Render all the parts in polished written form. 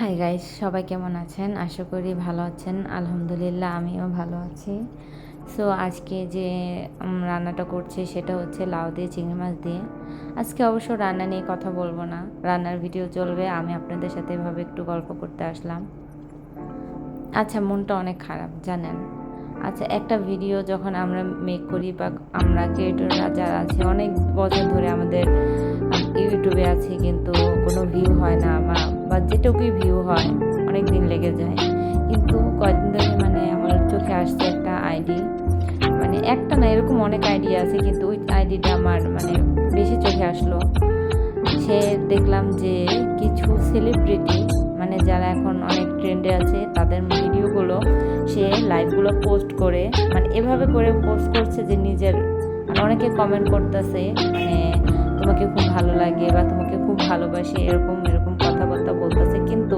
Hi guys, সবাই কেমন আছেন? আশা করি ভালো আছেন। আলহামদুলিল্লাহ আমিও ভালো আছি। সো আজকে যে রান্নাটা করছি সেটা হচ্ছে লাউ দিয়ে চিংড়ি মাছ দিয়ে। আজকে অবশ্য রান্না নিয়ে কথা বলবো না, রান্নার ভিডিও চলবে। আমি আপনাদের সাথে এভাবে একটু গল্প করতে আসলাম। আচ্ছা, মনটা অনেক খারাপ জানেন। আচ্ছা, একটা ভিডিও যখন আমরা মেক করি বা আমরা ক্রিয়েটররা যারা আছে অনেক বছর ধরে আমাদের ইউটিউবে আছে, কিন্তু কোনো ভিউ হয় না বা যেটুকুই ভিউ হয় অনেক দিন লেগে যায়। কিন্তু কয়েকদিন ধরে আমার চোখে আসছে একটা আইডি, একটা না, এরকম অনেক আইডিয়া আছে, কিন্তু ওই আইডিটা আমার বেশি চোখে আসলো। সে দেখলাম যে কিছু সেলিব্রিটি যারা এখন অনেক ট্রেন্ডে আছে তাদের ভিডিওগুলো সে লাইভগুলো পোস্ট করে এভাবে করে পোস্ট করছে যে নিজের অনেকে কমেন্ট করতেছে তোমাকে খুব ভালো লাগে বা তোমাকে খুব ভালোবাসি, এরকম এরকম কথাবার্তা বলতেছে, কিন্তু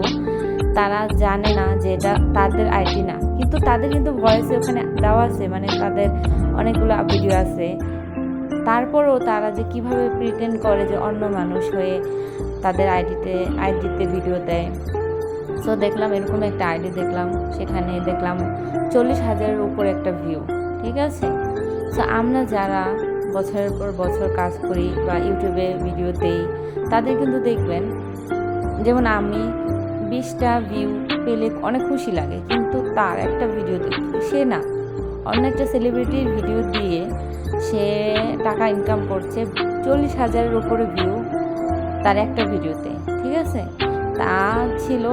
তারা জানে না যে এটা তাদের আইডি না, কিন্তু তাদের কিন্তু ভয়েসে ওখানে দেওয়া আছে, তাদের অনেকগুলো ভিডিও আছে। তারপরেও তারা যে কিভাবে প্রিটেন্ড করে যে অন্য মানুষ হয়ে তাদের আইডিতে ভিডিও দেয়। সো দেখলাম এরকম একটা আইডি দেখলাম, সেখানে দেখলাম 40,000-এর উপর একটা ভিউ। ঠিক আছে, সো আমরা যারা বছরের পর বছর কাজ করি বা ইউটিউবে ভিডিও দেই, তাদের কিন্তু দেখবেন, যেমন আমি 20টা ভিউ পেলে অনেক খুশি লাগে, কিন্তু তার একটা ভিডিও দেখি সে না অন্য একটা সেলিব্রিটির ভিডিও দিয়ে সে টাকা ইনকাম করছে 40,000-এর উপরে ভিউ তার একটা ভিডিওতে। ঠিক আছে, তা ছিল।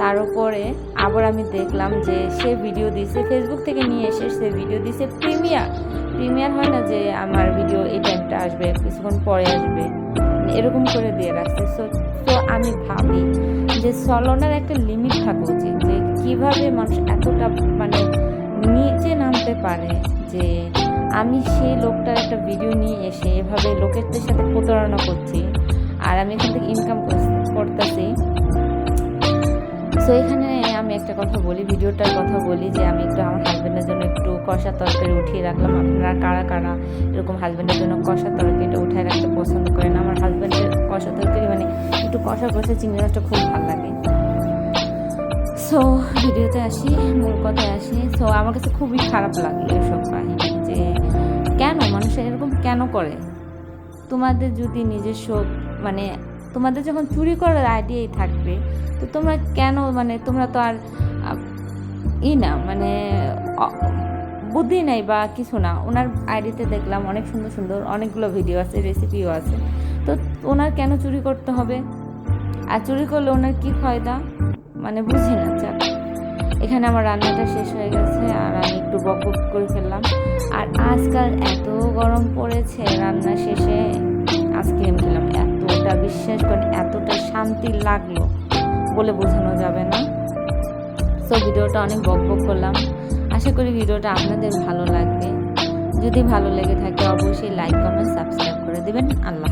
তার উপরে আবার আমি দেখলাম যে সে ভিডিও দিছে ফেসবুক থেকে নিয়ে এসে, সে ভিডিও দিছে প্রিমিয়ার হয় না যে আমার ভিডিও এই টাইমটা আসবে, কিছুক্ষণ পরে আসবে, এরকম করে দিয়ে রাখছে। তো আমি ভাবি যে চলনের একটা লিমিট থাকা উচিত, যে কিভাবে মানুষ এতটা নিচে নামতে পারে, যে আমি সেই লোকটার একটা ভিডিও নিয়ে এসে এভাবে লোকের সাথে প্রতারণা করছি আর আমি এখান থেকে ইনকাম করতেছি। সো এখানে আমি একটা কথা বলি, ভিডিওটার কথা বলি, যে আমি একটু আমার হাজব্যান্ডের জন্য একটু কষা তরকারি উঠিয়ে রাখলাম। আপনারা কারা কারা এরকম হাজব্যান্ডের জন্য কষা তরকারিটা উঠিয়ে রাখতে পছন্দ করেন? আমার হাজব্যান্ডের কষা তরকারি একটু কষা চিংড়ি মাছটা খুব ভালো লাগে। সো ভিডিওতে আসি, মূল কথায় আসি। সো আমার কাছে খুবই খারাপ লাগলো এসব কাহিনী, যে কেন মানুষ এরকম কেন করে। তোমাদের যদি নিজস্ব তোমাদের যখন চুরি করার আইডিয়াই থাকবে, তো তোমরা কেন তোমরা তো আর না বুদ্ধি নাই বা কিছু না। ওনার আইডিতে দেখলাম অনেক সুন্দর সুন্দর অনেকগুলো ভিডিও আছে, রেসিপিও আছে, তো ওনার কেন চুরি করতে হবে? আর চুরি করলে ওনার কি ফায়দা বুঝি না। যাক, এখানে আমার রান্নাটা শেষ হয়ে গেছে আর আমি একটু বক করে ফেললাম। আর আজকাল এত গরম পড়েছে, রান্না শেষে আইসক্রিম খেলাম, এতটা বিশ্বাস করেন এতটা শান্তি লাগলো বলে বোঝানো যাবে না। সো ভিডিওটা অনেক বক করলাম, আশা করি ভিডিওটা আপনাদের ভালো লাগবে। যদি ভালো লেগে থাকে অবশ্যই লাইক, কমেন্ট, সাবস্ক্রাইব করে দেবেন। আল্লাহ।